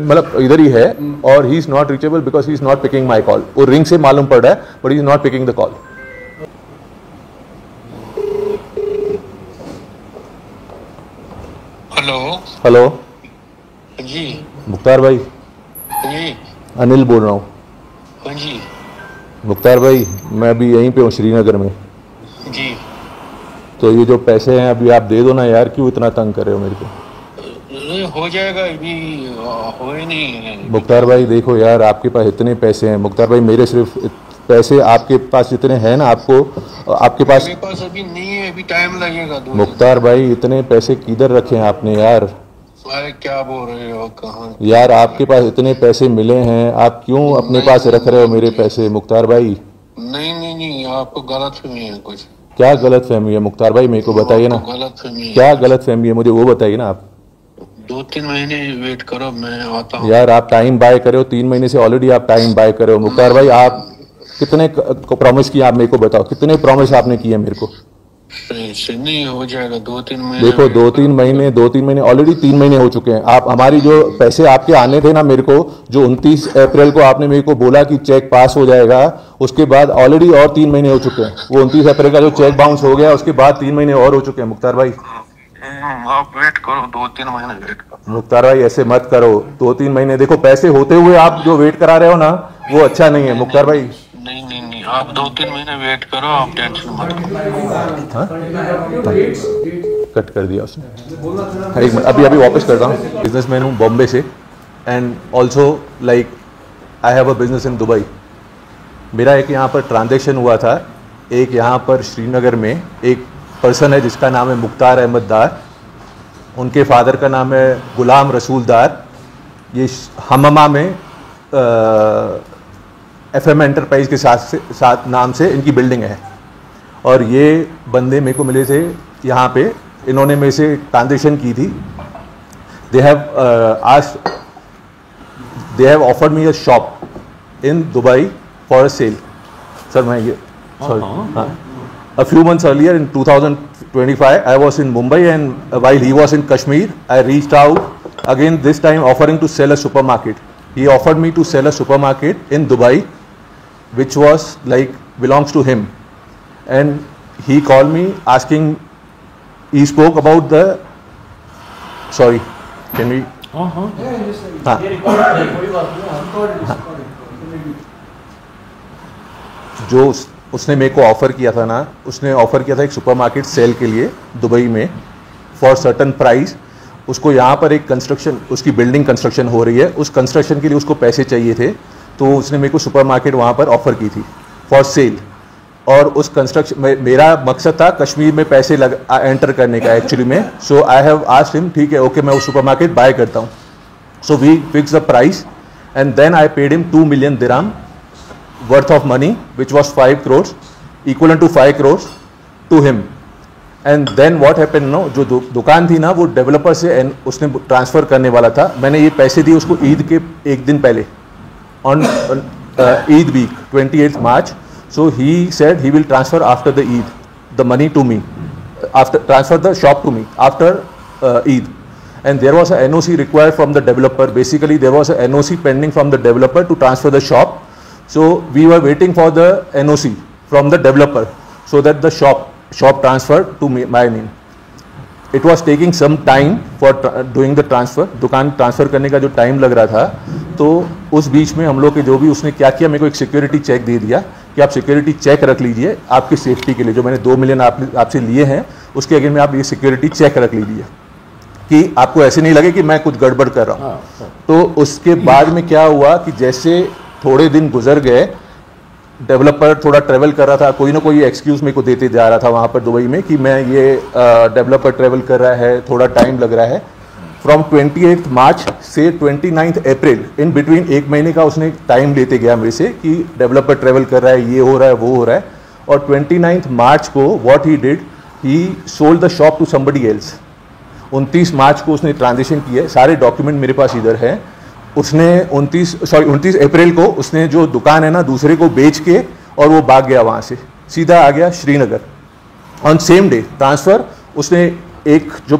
मतलब इधर ही है और he is not reachable because he is not picking my call. वो रिंग से मालूम पड़ रहा है but he is not picking the call. Hello hello जी। मुख्तार भाई, जी अनिल बोल रहा हूँ। हाँ जी। मुख्तार भाई, मैं अभी यहीं पे हूँ श्रीनगर में। जी तो ये जो पैसे हैं अभी आप दे दो ना यार, क्यों इतना तंग कर रहे हो मेरे को। ये हो जाएगा, अभी हो ही नहीं है। मुख्तार भाई देखो यार, आपके पास इतने पैसे हैं मुख्तार भाई, मेरे सिर्फ पैसे आपके पास जितने हैं ना, आपके पास मेरे पास अभी नहीं है, अभी टाइम लगेगा। मुख्तार भाई इतने पैसे किधर रखे हैं आपने यार। अरे क्या बोल रहे हो, कहाँ यार आपके पास इतने पैसे मिले हैं, आप क्यों अपने पास रख रहे हो मेरे पैसे मुख्तार भाई। नहीं, आपको गलत फहमी है कुछ। क्या गलत फहमी है मुख्तार भाई, मेरे को बताइए ना। गलत फहमी क्या गलत फहमी है, मुझे वो बताइए ना आप। 2-3 महीने वेट करो, मैं आता हूँ। यार आप टाइम बाय करे हो, 3 महीने से ऑलरेडी आप टाइम बाय करे हो मुख्तार भाई। आप कितने प्रॉमिस किए, आप मेरे को बताओ, कितने प्रॉमिस आपने किए मेरे को। नहीं हो जाएगा, 2-3 महीने। देखो 2-3 महीने ऑलरेडी 3 महीने हो चुके हैं। आप हमारी जो पैसे आपके आने थे ना मेरे को, जो 29 अप्रैल को आपने मेरे को बोला कि चेक पास हो जाएगा, उसके बाद ऑलरेडी और 3 महीने हो चुके हैं। वो 29 अप्रैल का जो चेक बाउंस हो गया, उसके बाद 3 महीने और हो चुके हैं मुख्तार भाई। आप वेट करो, 2-3 महीने वेट करो। मुख्तार भाई ऐसे मत करो, 2-3 महीने देखो पैसे होते हुए आप जो वेट करा रहे हो ना, वो अच्छा नहीं है मुख्तार भाई। नहीं, आप 2-3 महीने वेट करो, आप टेंशन मत करो। हाँ? कट कर दिया उसने। एक मिनट, अभी वापस करता हूँ। बिजनेसमैन हूँ बॉम्बे से, and also like I have a business in Dubai. मेरा एक यहाँ पर ट्रांजेक्शन हुआ था, एक यहाँ पर श्रीनगर में एक पर्सन है जिसका नाम है मुख्तार अहमद दार, उनके फादर का नाम है गुलाम रसूल दार। ये हममा में FM एंटरप्राइज के साथ नाम से इनकी बिल्डिंग है। और ये बंदे मेरे को मिले थे यहाँ पे, इन्होंने मेरे से ट्रांजेक्शन की थी। They have offered me a shop in Dubai for a sale. Sir मैं ये सॉरी हाँ, a few months earlier in 2025 I was in Mumbai, and while he was in Kashmir I reached out again, this time offering to sell a supermarket. He offered me to sell a supermarket in Dubai which was like belongs to him, and he called me asking, he spoke about the sorry can we हाँ जो उसने मेरे को offer किया था ना, उसने offer किया था एक सुपरमार्केट सेल के लिए दुबई में फॉर सर्टन प्राइस। उसको यहाँ पर एक कंस्ट्रक्शन, उसकी बिल्डिंग कंस्ट्रक्शन हो रही है, उस कंस्ट्रक्शन के लिए उसको पैसे चाहिए थे, तो उसने मेरे को सुपरमार्केट वहाँ पर ऑफ़र की थी फॉर सेल। और उस कंस्ट्रक्शन में मेरा मकसद था कश्मीर में पैसे एंटर करने का एक्चुअली में। So I have asked him, ठीक है ओके मैं वो सुपरमार्केट बाय करता हूँ। So we fix the price and then I paid him 2 million dirham worth of money, which was 5 crores, equivalent to 5 crores to him. And then what happened, no, जो दुकान थी ना वो developer से उसने transfer करने वाला था। मैंने ये पैसे दिए उसको ईद के एक दिन पहले, on Eid week 28th March. So he said he will transfer after the Eid the money to me, after transfer the shop to me after Eid. And there was a NOC required from the developer. Basically there was a NOC pending from the developer to transfer the shop. So we were waiting for the NOC from the developer so that the shop transferred to me, my name. It was taking some time for doing the transfer. दुकान transfer करने का जो time लग रहा था, तो उस बीच में हम लोग के जो भी उसने क्या किया, मेरे को एक सिक्योरिटी चेक दे दिया कि आप सिक्योरिटी चेक रख लीजिए आपकी सेफ्टी के लिए। जो मैंने 2 million आपसे लिए हैं उसके अगेंस्ट में आप ये सिक्योरिटी चेक रख लीजिए कि आपको ऐसे नहीं लगे कि मैं कुछ गड़बड़ कर रहा हूँ। तो उसके बाद में क्या हुआ कि जैसे थोड़े दिन गुजर गए, डेवलपर थोड़ा ट्रैवल कर रहा था, कोई ना कोई एक्सक्यूज़ मेरे को देते जा रहा था वहाँ पर दुबई में कि मैं ये डेवलपर ट्रैवल कर रहा है, थोड़ा टाइम लग रहा है। फ्रॉम 28th March से 29th April इन बिटवीन 1 महीने का उसने टाइम लेते गया मेरे से कि डेवलपर ट्रैवल कर रहा है, ये हो रहा है, वो हो रहा है। और 29th March को what he did, he sold the shop to somebody else. 29 मार्च को उसने ट्रांजेक्शन की है, सारे डॉक्यूमेंट मेरे पास इधर है। उसने 29 अप्रैल को उसने जो दुकान है ना दूसरे को बेच के और वो भाग गया, वहाँ से सीधा आ गया Srinagar. On same day transfer उसने एक जो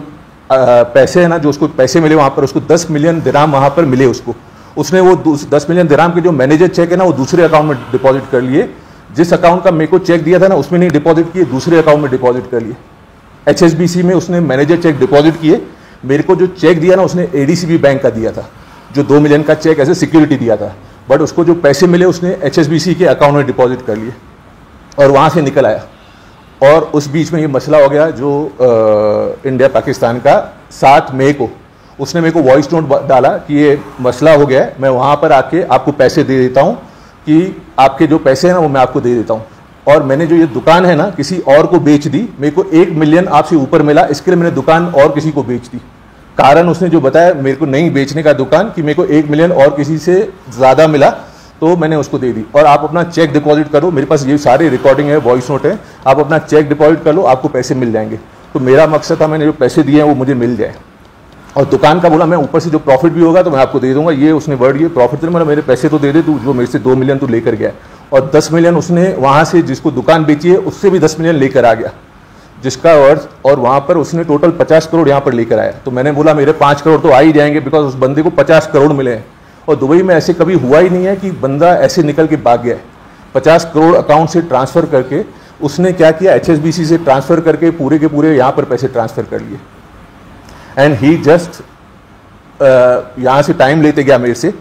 पैसे है ना, जो उसको पैसे मिले वहाँ पर, उसको 10 मिलियन दिरहम वहाँ पर मिले उसको। उसने वो 10 मिलियन दिरहम के जो मैनेजर चेक है ना, वो दूसरे अकाउंट में डिपॉजिट कर लिए। जिस अकाउंट का मेरे को चेक दिया था ना, उसमें नहीं डिपॉजिट किए, दूसरे अकाउंट में डिपॉजिट कर लिए। HSBC में उसने मैनेजर चेक डिपॉजिट किए। मेरे को जो चेक दिया ना, उसने ADCB बैंक का दिया था, जो 2 मिलियन का चेक ऐसे सिक्योरिटी दिया था। बट उसको जो पैसे मिले उसने HSBC के अकाउंट में डिपॉजिट कर लिए और वहाँ से निकल आया। और उस बीच में ये मसला हो गया जो इंडिया पाकिस्तान का। 7 मई को उसने मेरे को वॉइस नोट डाला कि ये मसला हो गया है, मैं वहाँ पर आके आपको पैसे दे देता हूँ, कि आपके जो पैसे हैं ना वो मैं आपको दे देता हूँ। और मैंने जो ये दुकान है ना किसी और को बेच दी। मेरे को 1 मिलियन आपसे ऊपर मिला, इसके लिए मैंने दुकान और किसी को बेच दी। कारण उसने जो बताया मेरे को नहीं बेचने का दुकान, कि मेरे को 1 मिलियन और किसी से ज़्यादा मिला, तो मैंने उसको दे दी। और आप अपना चेक डिपॉजिट करो, मेरे पास ये सारी रिकॉर्डिंग है, वॉइस नोट है, आप अपना चेक डिपॉजिट कर लो, आपको पैसे मिल जाएंगे। तो मेरा मकसद था मैंने जो पैसे दिए हैं वो मुझे मिल जाए। और दुकान का बोला मैं ऊपर से जो प्रॉफिट भी होगा तो मैं आपको दे दूंगा। ये उसने वर्ड, ये प्रॉफिट तो मेरे पैसे तो दे दे तू, जो मेरे से 2 मिलियन तो लेकर गया। और 10 मिलियन उसने वहाँ से जिसको दुकान बेची है उससे भी 10 मिलियन लेकर आ गया, जिसका अर्थ, और वहाँ पर उसने टोटल 50 करोड़ यहाँ पर लेकर आया। तो मैंने बोला मेरे 5 करोड़ तो आ ही जाएंगे, बिकॉज उस बंदे को 50 करोड़ मिले हैं। और दुबई में ऐसे कभी हुआ ही नहीं है कि बंदा ऐसे निकल के भाग गया है। 50 करोड़ अकाउंट से ट्रांसफ़र करके उसने क्या किया, HSBC से ट्रांसफ़र करके पूरे के पूरे यहाँ पर पैसे ट्रांसफ़र कर लिए। एंड ही जस्ट यहाँ से टाइम लेते गया मेरे से।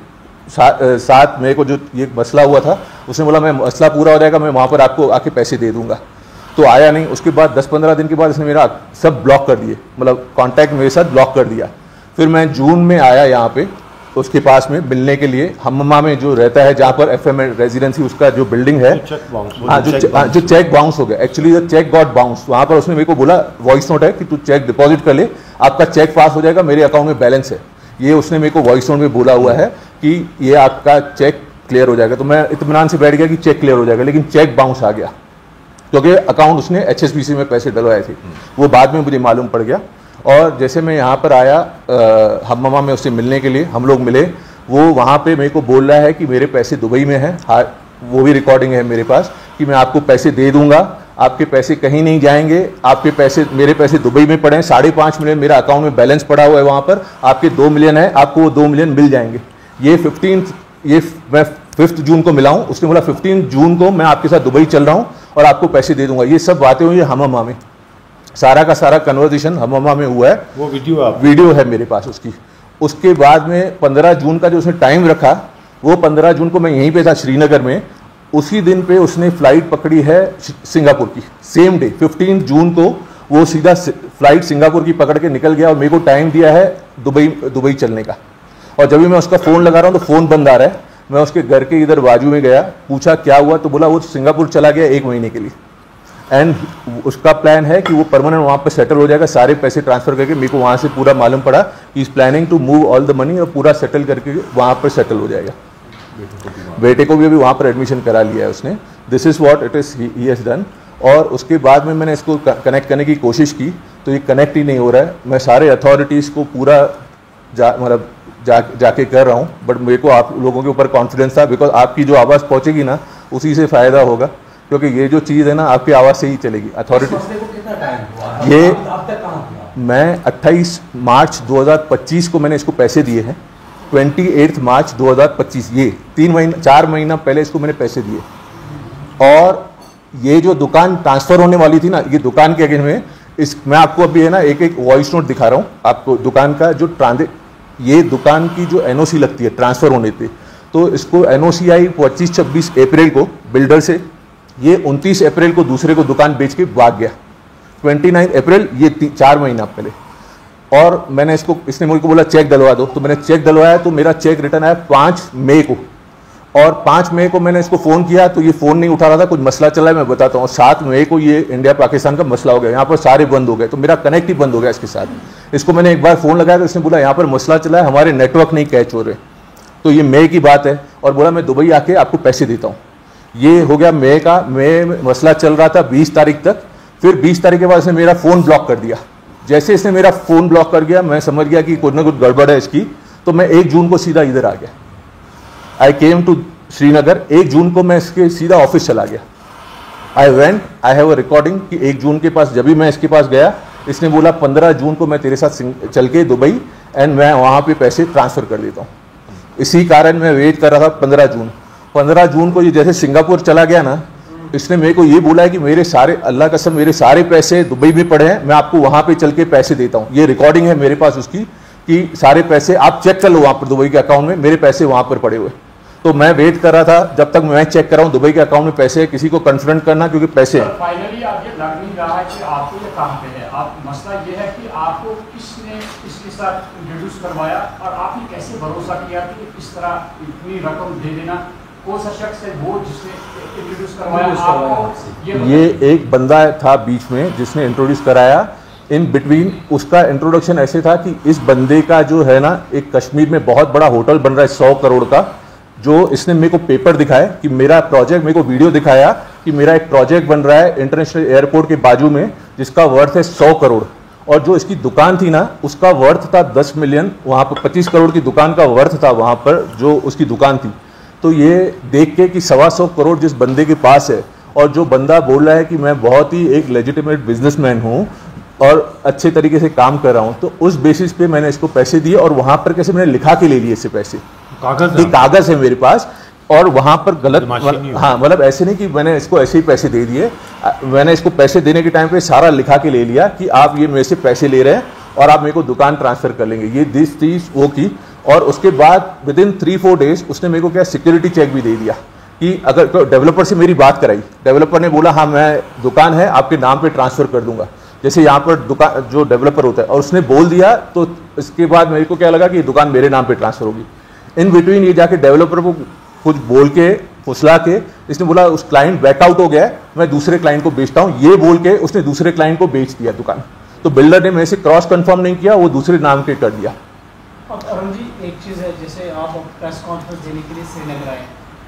7 मई को जो ये मसला हुआ था, उसने बोला मैं मसला पूरा हो जाएगा, मैं वहाँ पर आपको आके पैसे दे दूंगा। तो आया नहीं। उसके बाद 10-15 दिन के बाद इसने मेरा सब ब्लॉक कर दिए, मतलब कॉन्टैक्ट मेरे साथ ब्लॉक कर दिया। फिर मैं जून में आया यहाँ पे उसके पास में मिलने के लिए, हम्मा में जो रहता है, जहाँ पर FM रेजिडेंसी उसका जो बिल्डिंग है, हाँ जो चेक बाउंस हो गया, actually the cheque got bounce. वहाँ पर उसने मेरे को बोला, वॉइस नोट है, कि तू चेक डिपॉजिट कर ले, आपका चेक पास हो जाएगा, मेरे अकाउंट में बैलेंस है। ये उसने मेरे को वॉइस नोट में बोला हुआ है कि ये आपका चेक क्लियर हो जाएगा। तो मैं इत्मीनान से बैठ गया कि चेक क्लियर हो जाएगा, लेकिन चेक बाउंस आ गया, क्योंकि अकाउंट उसने HSBC में पैसे डलवाए थे। वो बाद में मुझे मालूम पड़ गया। और जैसे मैं यहाँ पर आया हम्मा में उससे मिलने के लिए, हम लोग मिले, वो वहाँ पे मेरे को बोल रहा है कि मेरे पैसे दुबई में हैं। वो भी रिकॉर्डिंग है मेरे पास, कि मैं आपको पैसे दे दूंगा, आपके पैसे कहीं नहीं जाएंगे, आपके पैसे, मेरे पैसे दुबई में पड़े हैं, 5.5 मिलियन मेरा अकाउंट में बैलेंस पड़ा हुआ है वहाँ पर, आपके 2 मिलियन है, आपको वो 2 मिलियन मिल जाएंगे। ये मैं 5 जून को मिला हूँ। उसने बोला 15 जून को मैं आपके साथ दुबई चल रहा हूँ और आपको पैसे दे दूंगा। ये सब बातें हुई हम्मा में, सारा का सारा कन्वर्सेशन हम्मा में हुआ है। वो वीडियो है मेरे पास उसकी। उसके बाद में 15 जून का जो उसने टाइम रखा, वो 15 जून को मैं यहीं पे था श्रीनगर में। उसी दिन पे उसने फ्लाइट पकड़ी है सिंगापुर की, सेम डे 15 जून को वो सीधा फ्लाइट सिंगापुर की पकड़ के निकल गया। और मेरे को टाइम दिया है दुबई चलने का। और जब भी मैं उसका फ़ोन लगा रहा हूँ तो फ़ोन बंद आ रहा है। मैं उसके घर के इधर बाजू में गया, पूछा क्या हुआ, तो बोला वो सिंगापुर चला गया 1 महीने के लिए। एंड उसका प्लान है कि वो परमानेंट वहाँ पर सेटल हो जाएगा, सारे पैसे ट्रांसफ़र करके। मेरे को वहाँ से पूरा मालूम पड़ा कि is planning to move all the money, और पूरा सेटल करके वहाँ पर सेटल हो जाएगा। बेटे को भी अभी वहाँ पर एडमिशन करा लिया है उसने। This is what it is he has done. और उसके बाद में मैंने इसको कनेक्ट करने की कोशिश की, तो ये कनेक्ट ही नहीं हो रहा है। मैं सारे अथॉरिटीज़ को पूरा जाके कर रहा हूँ, बट मेरे को आप लोगों के ऊपर कॉन्फिडेंस था, बिकॉज आपकी जो आवाज़ पहुँचेगी ना, उसी से फ़ायदा होगा, क्योंकि ये जो चीज़ है ना आपकी आवाज़ से ही चलेगी। अथॉरिटी ये मैं 28 मार्च 2025 को मैंने इसको पैसे दिए हैं, 28 मार्च 2025, ये 4 महीना पहले इसको मैंने पैसे दिए। और ये जो दुकान ट्रांसफ़र होने वाली थी ना, ये दुकान के अगेंस्ट में मैं आपको अभी है ना एक वॉइस नोट दिखा रहा हूँ आपको। दुकान का जो ये दुकान की जो NOC लगती है ट्रांसफ़र होने पे, तो इसको NOC आई 25-26 अप्रैल को बिल्डर से। ये 29 अप्रैल को दूसरे को दुकान बेच के भाग गया। 29 अप्रैल, ये 4 महीना पहले। और मैंने इसने मुझे को बोला चेक डलवा दो, तो मैंने चेक डलवाया, तो मेरा चेक रिटर्न आया 5 मई को। और 5 मई को मैंने इसको फ़ोन किया तो ये फ़ोन नहीं उठा रहा था, कुछ मसला चला है, मैं बताता हूँ। 7 मई को ये इंडिया पाकिस्तान का मसला हो गया, यहाँ पर सारे बंद हो गए, तो मेरा कनेक्ट ही बंद हो गया इसके साथ। इसको मैंने एक बार फ़ोन लगाया तो इसने बोला यहाँ पर मसला चला है, हमारे नेटवर्क नहीं कैच हो रहे। तो ये मई की बात है, और बोला मैं दुबई आके आपको पैसे देता हूँ। ये हो गया मई का। मई में मसला चल रहा था 20 तारीख तक। फिर 20 तारीख के बाद इसने मेरा फ़ोन ब्लॉक कर दिया। जैसे इसने मेरा फ़ोन ब्लॉक कर दिया, मैं समझ गया कि कुछ ना कुछ गड़बड़ है इसकी। तो मैं 1 जून को सीधा इधर आ गया। आई केम टू श्रीनगर। 1 जून को मैं इसके सीधा ऑफिस चला गया। आई हैव अ रिकॉर्डिंग कि 1 जून के पास जब भी मैं इसके पास गया, इसने बोला 15 जून को मैं तेरे साथ चल के दुबई एंड मैं वहाँ पे पैसे ट्रांसफ़र कर देता हूँ। इसी कारण मैं वेट कर रहा था 15 जून को ये जैसे सिंगापुर चला गया ना, इसने मेरे को ये बोला है कि मेरे सारे, अल्लाह कसम, मेरे सारे पैसे दुबई में पड़े हैं, मैं आपको वहाँ पे चल के पैसे देता हूँ। ये रिकॉर्डिंग है मेरे पास उसकी कि सारे पैसे आप चेक कर लो वहाँ पर दुबई के अकाउंट में, मेरे पैसे वहाँ पर पड़े हुए। तो मैं वेट कर रहा था जब तक मैं चेक कर रहा हूँ दुबई के अकाउंट में पैसे है, किसी को कन्फ्रंट करना क्योंकि पैसे हैं। फाइनली आप ये लग नहीं रहा है कि आपको ये काम पे है, आप मसला ये है कि आपको किसने इसके साथ इंट्रोड्यूस करवाया और आपने कैसे भरोसा किया कि इस तरह इतनी रकम दे देना, कौन सा शख्स है वो जिसने इंट्रोड्यूस करवाया आपको? ये एक बंदा था बीच में जिसने इंट्रोड्यूस कराया। इन बिटवीन उसका इंट्रोडक्शन ऐसे था कि इस बंदे का जो है ना, एक कश्मीर में बहुत बड़ा होटल बन रहा है 100 करोड़ का, जो इसने मेरे को पेपर दिखाया कि मेरा प्रोजेक्ट, मेरे को वीडियो दिखाया कि मेरा एक प्रोजेक्ट बन रहा है इंटरनेशनल एयरपोर्ट के बाजू में जिसका वर्थ है 100 करोड़, और जो इसकी दुकान थी ना उसका वर्थ था 10 मिलियन, वहाँ पर 25 करोड़ की दुकान का वर्थ था वहाँ पर जो उसकी दुकान थी। तो ये देख के कि 125 करोड़ जिस बंदे के पास है, और जो बंदा बोल रहा है कि मैं बहुत ही एक लेजिटिमेट बिजनेसमैन हूँ और अच्छे तरीके से काम कर रहा हूँ, तो उस बेसिस पे मैंने इसको पैसे दिए। और वहाँ पर कैसे मैंने लिखा के ले लिए इससे पैसे, कागज़ है मेरे पास, और वहाँ पर गलत, हाँ मतलब ऐसे नहीं कि मैंने इसको ऐसे ही पैसे दे दिए, मैंने इसको पैसे देने के टाइम पे सारा लिखा के ले लिया कि आप ये मेरे से पैसे ले रहे हैं और आप मेरे को दुकान ट्रांसफ़र कर लेंगे, ये दिस चीज़ वो की। और उसके बाद विदिन 3-4 डेज उसने मेरे को क्या सिक्योरिटी चेक भी दे दिया कि अगर डेवलपर से मेरी बात कराई, डेवलपर ने बोला हाँ मैं दुकान है आपके नाम पे ट्रांसफ़र कर दूंगा, जैसे यहाँ पर दुकान जो डेवलपर होता है, और उसने बोल दिया तो इसके बाद मेरे को क्या लगा कि ये दुकान मेरे नाम पे ट्रांसफ़र होगी। इन बिटवीन ये जाके डेवलपर को कुछ बोल के फुसला के इसने बोला उस क्लाइंट बैकआउट हो गया है, मैं दूसरे क्लाइंट को बेचता हूँ, ये बोल के उसने दूसरे क्लाइंट को बेच दिया दुकान। तो बिल्डर ने मेरे से क्रॉस कंफर्म नहीं किया, वो दूसरे नाम के कर दिया। अब अरुण जी एक चीज़ है, जैसे आप प्रेस कॉन्फ्रेंस देने के लिए श्रीनगर आए,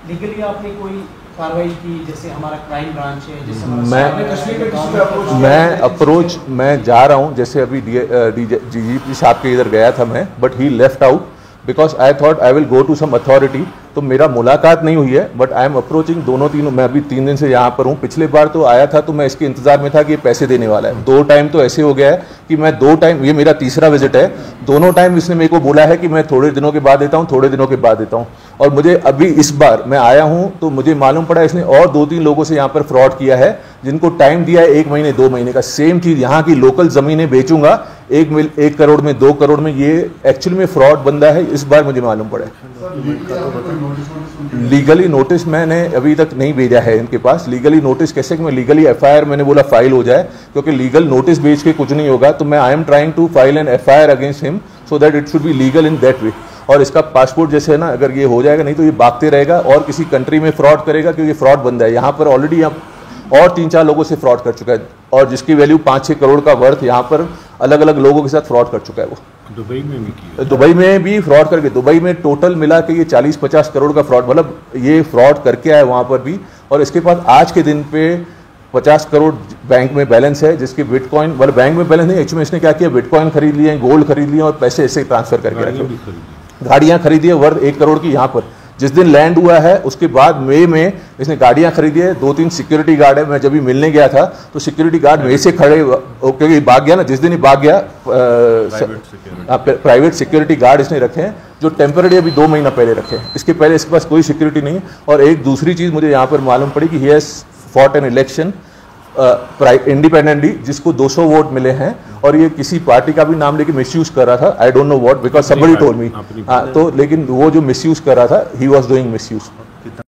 लीगली आपने कोई कार्रवाई की? जैसे हमारा क्राइम ब्रांच है, जैसे मैं अप्रोच मैं जा रहा हूँ, जैसे अभी DGP साहब के इधर गया था मैं, but he left out because I thought I will go to some authority, तो मेरा मुलाकात नहीं हुई है, बट आई एम अप्रोचिंग दोनों तीनों। मैं अभी 3 दिन से यहाँ पर हूँ, पिछले बार तो आया था तो मैं इसके इंतजार में था कि ये पैसे देने वाला है। 2 टाइम तो ऐसे हो गया है कि मैं 2 टाइम, ये मेरा तीसरा विजिट है, दोनों टाइम इसने मेरे को बोला है कि मैं थोड़े दिनों के बाद देता हूँ, थोड़े दिनों के बाद देता हूँ। और मुझे अभी इस बार मैं आया हूँ तो मुझे मालूम पड़ा इसने और 2-3 लोगों से यहाँ पर फ्रॉड किया है, जिनको टाइम दिया है 1 महीने 2 महीने का। सेम चीज़ यहाँ की लोकल ज़मीनें बेचूंगा 1 करोड़ में 2 करोड़ में, ये एक्चुअली में फ्रॉड बंदा है, इस बार मुझे मालूम पड़ा है। लीगली नोटिस मैंने अभी तक नहीं भेजा है इनके पास। लीगली नोटिस कैसे कि मैं लीगली FIR मैंने बोला फाइल हो जाए, क्योंकि लीगल नोटिस भेज के कुछ नहीं होगा, तो मैं I am trying to file an FIR against him so that it should be legal in that way. और इसका पासपोर्ट जैसे है ना, अगर ये हो जाएगा, नहीं तो ये भागते रहेगा और किसी कंट्री में फ्रॉड करेगा, क्योंकि फ्रॉड बंदा है। यहाँ पर ऑलरेडी और 3-4 लोगों से फ्रॉड कर चुका है, और जिसकी वैल्यू 5-6 करोड़ का वर्थ यहाँ पर अलग अलग लोगों के साथ फ्रॉड कर चुका है। वो दुबई में भी किया, दुबई में भी फ्रॉड करके, दुबई में टोटल मिला के ये 40-50 करोड़ का फ्रॉड, मतलब ये फ्रॉड करके आया वहाँ पर भी। और इसके पास आज के दिन पे 50 करोड़ बैंक में बैलेंस है, जिसके बिटकॉइन, मतलब बैंक में बैलेंस नहीं, एक्चुअली इसने क्या किया, बिटकॉइन खरीद लिए, गोल्ड खरीद लिए और पैसे ऐसे ट्रांसफर करके रखे। गाड़ियाँ खरीदी है वर्थ 1 करोड़ की। यहाँ पर जिस दिन लैंड हुआ है उसके बाद मई में इसने गाड़ियाँ खरीदी है, 2-3 सिक्योरिटी गार्ड है। मैं जब भी मिलने गया था तो सिक्योरिटी गार्ड मेरे से खड़े, क्योंकि भाग गया ना, जिस दिन ही भाग गया, प्राइवेट सिक्योरिटी गार्ड इसने रखे हैं, जो टेम्पररी अभी 2 महीना पहले रखे हैं। इसके पहले इसके पास कोई सिक्योरिटी नहीं है। और एक दूसरी चीज़ मुझे यहाँ पर मालूम पड़ी कि he has fought an election independently, जिसको 200 वोट मिले हैं, और ये किसी पार्टी का भी नाम लेके मिसयूज कर रहा था। I don't know what, because somebody told me. तो लेकिन वो जो मिसयूज कर रहा था, ही वाज डूइंग मिसयूज।